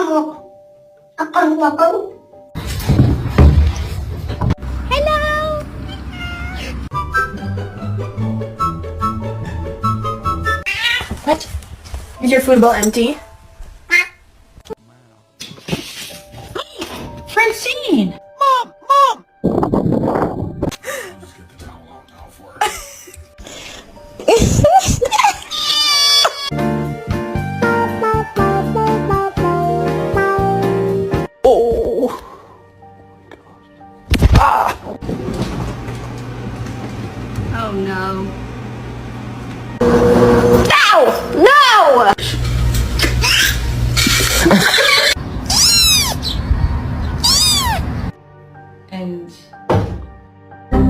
Hello! What? Is your food bowl empty? Francine! Mom! Mom! Just get the towel out now for her. Oh! Oh no. No! No!